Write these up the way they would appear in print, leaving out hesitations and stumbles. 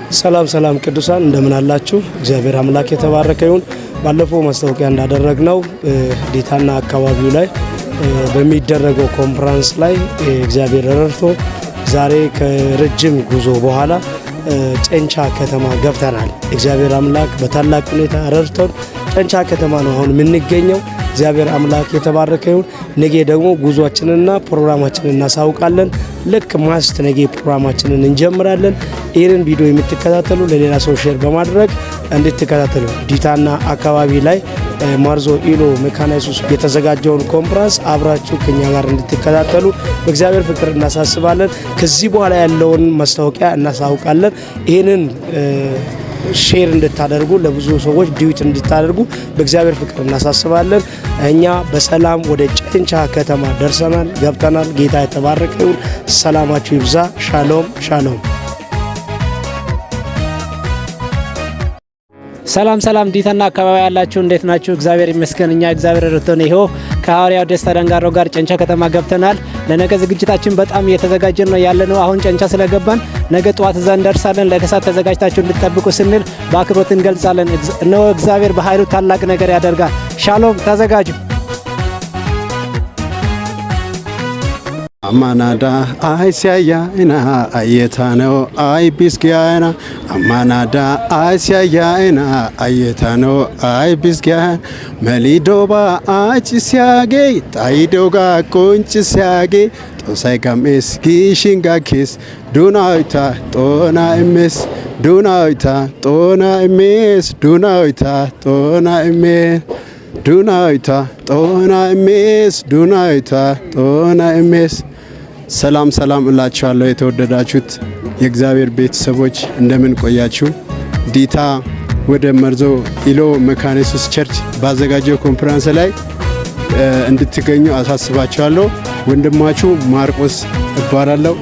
ሰላም ቅዱሳን እንደምን አላችሁ? እግዚአብሔር አምላክ የተባረከ ይሁን። ባለፈው ማስታወቂያ እንዳደረግነው ዲታና አካባቢው ላይ በሚደረገው ኮንፈረንስ ላይ እግዚአብሔር ረድቶ ዛሬ ከረጅም ጉዞ በኋላ ጨንቻ ከተማ ገብተናል። እግዚአብሔር አምላክ በታላቅ ሁኔታ ረድቶን ጨንቻ ከተማ ነው አሁን የምንገኘው። እግዚአብሔር አምላክ የተባረከ ይሁን። ነገ ደግሞ ጉዟችንና ፕሮግራማችንን እናሳውቃለን። ልክ ማስት ነገ ፕሮግራማችንን እንጀምራለን። ይህንን ቪዲዮ የምትከታተሉ ለሌላ ሰው ሼር በማድረግ እንድትከታተሉ ዲታና አካባቢ ላይ ማርዞ ኢሎ መካነ ኢየሱስ የተዘጋጀውን ኮንፈረንስ አብራችሁ ከኛ ጋር እንድትከታተሉ በእግዚአብሔር ፍቅር እናሳስባለን። ከዚህ በኋላ ያለውን ማስታወቂያ እናሳውቃለን። ይህንን ሼር እንድታደርጉ ለብዙ ሰዎች ዲዩት እንድታደርጉ በእግዚአብሔር ፍቅር እናሳስባለን። እኛ በሰላም ወደ ጨንቻ ከተማ ደርሰናል፣ ገብተናል። ጌታ የተባረከ ይሁን። ሰላማችሁ ይብዛ። ሻሎም። ሰላም ዲታና አካባቢ ያላችሁ እንዴት ናችሁ? እግዚአብሔር ይመስገን። እኛ እግዚአብሔር ረድቶን ይሄው ከሐዋርያው ደስታ ደንጋሮ ጋር ጨንቻ ከተማ ገብተናል። ለነገ ዝግጅታችን በጣም እየተዘጋጀን ነው ያለነው። አሁን ጨንቻ ስለገባን ነገ ጧት እዛ እንደርሳለን። ለከሳት ተዘጋጅታችሁ እንድትጠብቁ ስንል በአክብሮት እንገልጻለን። እነሆ እግዚአብሔር በኃይሉ ታላቅ ነገር ያደርጋል። ሻሎም፣ ተዘጋጁ። Amanada Aisyaina Ayetano Ai Biskiana Amanada Aisyaina Ayetano Ai Biskiana Melidoba Aisyage Taidoga Kunchisyage Tosai Gamis Gishingakis Dunaita Tona Emes Dunaita Tona Emes Dunaita Tona Emes Dunaita Tona Emes Dunaita Tona Emes ሰላም እላችኋለሁ። የተወደዳችሁት የእግዚአብሔር ቤተሰቦች እንደምን ቆያችሁ? ዲታ ወደ መርዞ ኢሎ መካነ ኢየሱስ ቸርች ባዘጋጀው ኮንፈረንስ ላይ እንድትገኙ አሳስባችኋለሁ። ወንድማችሁ ማርቆስ እባላለሁ።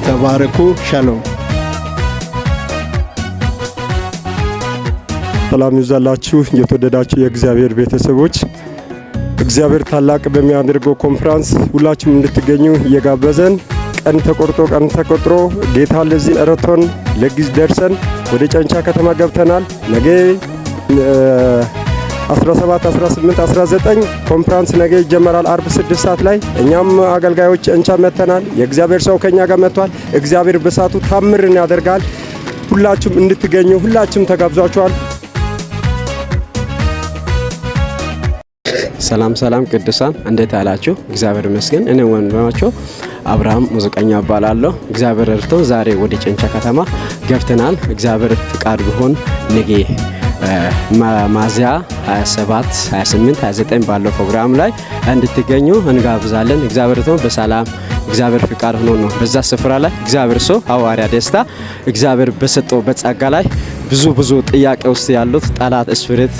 ተባረኩ። ሻሎም። ሰላም ይዛላችሁ የተወደዳችሁ የእግዚአብሔር ቤተሰቦች። እግዚአብሔር ታላቅ በሚያደርገው ኮንፈረንስ ሁላችሁም እንድትገኙ እየጋበዘን ቀን ተቆጥሮ ጌታ ለዚህ ረድቶን ለጊዜ ደርሰን ወደ ጨንቻ ከተማ ገብተናል። ነገ 17፣ 18፣ 19 ኮንፈረንስ ነገ ይጀመራል። አርብ 6 ሰዓት ላይ እኛም አገልጋዮች ጨንቻ መተናል። የእግዚአብሔር ሰው ከኛ ጋር መጥቷል። እግዚአብሔር በሳቱ ታምርን ያደርጋል። ሁላችሁም እንድትገኙ ሁላችሁም ተጋብዛችኋል። ሰላም ቅዱሳን እንዴት አላችሁ? እግዚአብሔር ይመስገን። እኔ ወንድማችሁ አብርሃም ሙዚቀኛ እባላለሁ። እግዚአብሔር ረድቶ ዛሬ ወደ ጨንቻ ከተማ ገብተናል። እግዚአብሔር ፍቃድ ቢሆን ነገ ሚያዝያ 27፣ 28፣ 29 ባለው ፕሮግራም ላይ እንድትገኙ እንጋብዛለን። እግዚአብሔር ረድቶ በሰላም እግዚአብሔር ፍቃድ ሆኖ ነው በዛ ስፍራ ላይ እግዚአብሔር ሰው ሐዋርያ ደስታ እግዚአብሔር በሰጠው በጸጋ ላይ ብዙ ጥያቄ ውስጥ ያሉት ጠላት ስፒሪት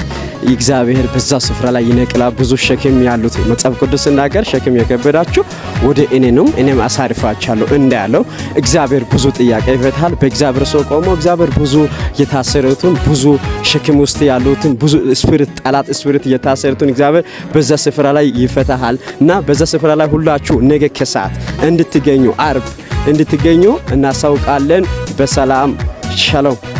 እግዚአብሔር በዛ ስፍራ ላይ ይነቅላል። ብዙ ሸክም ያሉት መጽሐፍ ቅዱስ ሲናገር ሸክም የከበዳችሁ ወደ እኔ ነው እኔም አሳርፋችኋለሁ እንዳለው እግዚአብሔር ብዙ ጥያቄ ይፈታል። በእግዚአብሔር ሰው ቆሞ እግዚአብሔር ብዙ የታሰሩትን ብዙ ሸክም ውስጥ ያሉትን ብዙ ስፒሪት ጠላት ስፒሪት የታሰሩትን እግዚአብሔር በዛ ስፍራ ላይ ይፈታል እና በዛ ስፍራ ላይ ሁላችሁ ነገ ከሰዓት እንድትገኙ አርብ እንድትገኙ እናሳውቃለን። በሰላም ሻሎም።